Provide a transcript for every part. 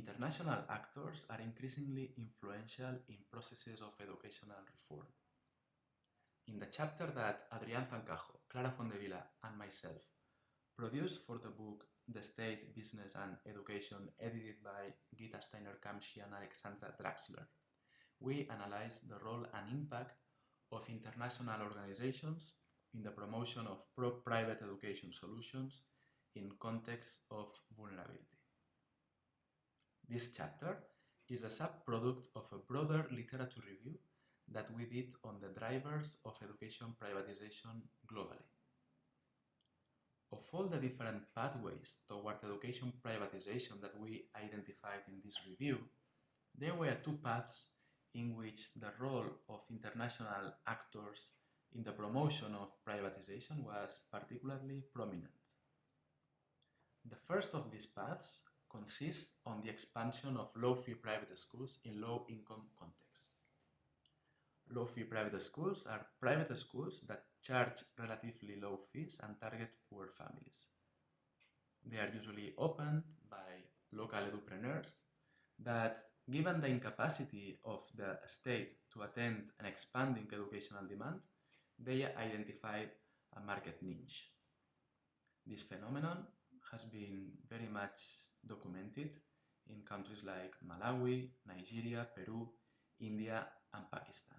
International actors are increasingly influential in processes of educational reform. In the chapter that Adrián, Zancajo, Clara, Fontdevila, and myself produced for the book The State, Business and Education, edited by Gita Steiner-Kamshi and Alexandra Draxler, we analyze the role and impact of international organizations in the promotion of private education solutions in contexts of vulnerability. This chapter is a subproduct of a broader literature review that we did on the drivers of education privatization globally. Of all the different pathways toward education privatization that we identified in this review, there were two paths in which the role of international actors in the promotion of privatization was particularly prominent. The first of these paths consists on the expansion of low-fee private schools in low-income contexts. Low-fee private schools are private schools that charge relatively low fees and target poor families. They are usually opened by local edupreneurs that, given the incapacity of the state to attend an expanding educational demand, they identified a market niche. This phenomenon has been very much documented in countries like Malawi, Nigeria, Peru, India, and Pakistan.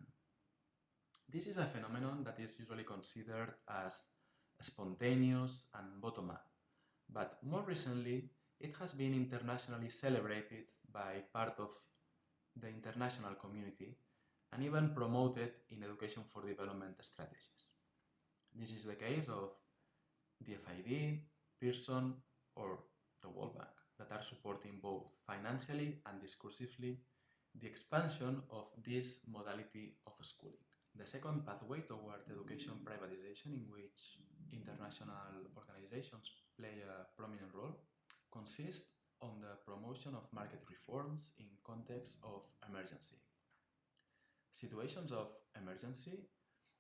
This is a phenomenon that is usually considered as spontaneous and bottom-up, but more recently it has been internationally celebrated by part of the international community and even promoted in education for development strategies. This is the case of the FID, Pearson, or the World Bank, that are supporting both financially and discursively the expansion of this modality of schooling. The second pathway toward education privatization, in which international organizations play a prominent role, consists on the promotion of market reforms in context of emergency. Situations of emergency,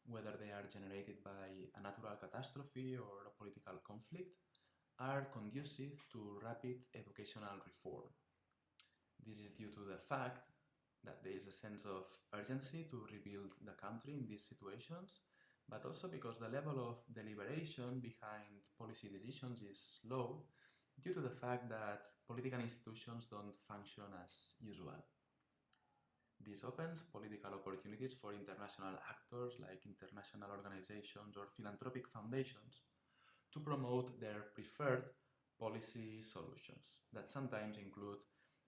whether they are generated by a natural catastrophe or a political conflict, are conducive to rapid educational reform. This is due to the fact that there is a sense of urgency to rebuild the country in these situations, but also because the level of deliberation behind policy decisions is low due to the fact that political institutions don't function as usual. This opens political opportunities for international actors like international organizations or philanthropic foundations to promote their preferred policy solutions that sometimes include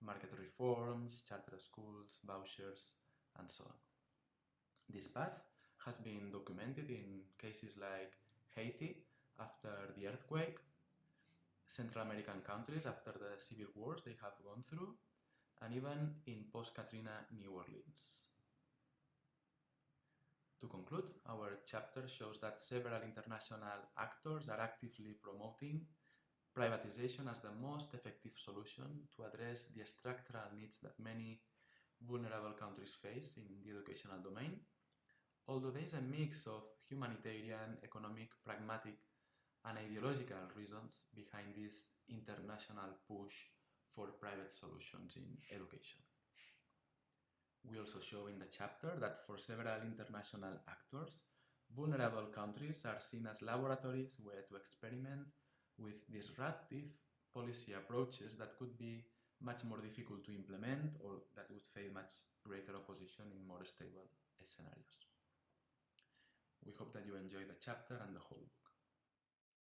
market reforms, charter schools, vouchers, and so on. This path has been documented in cases like Haiti after the earthquake, Central American countries after the civil wars they have gone through, and even in post-Katrina New Orleans. To conclude, our chapter shows that several international actors are actively promoting privatization as the most effective solution to address the structural needs that many vulnerable countries face in the educational domain, although there is a mix of humanitarian, economic, pragmatic, and ideological reasons behind this international push for private solutions in education. We also show in the chapter that for several international actors, vulnerable countries are seen as laboratories where to experiment with disruptive policy approaches that could be much more difficult to implement or that would face much greater opposition in more stable scenarios. We hope that you enjoy the chapter and the whole book.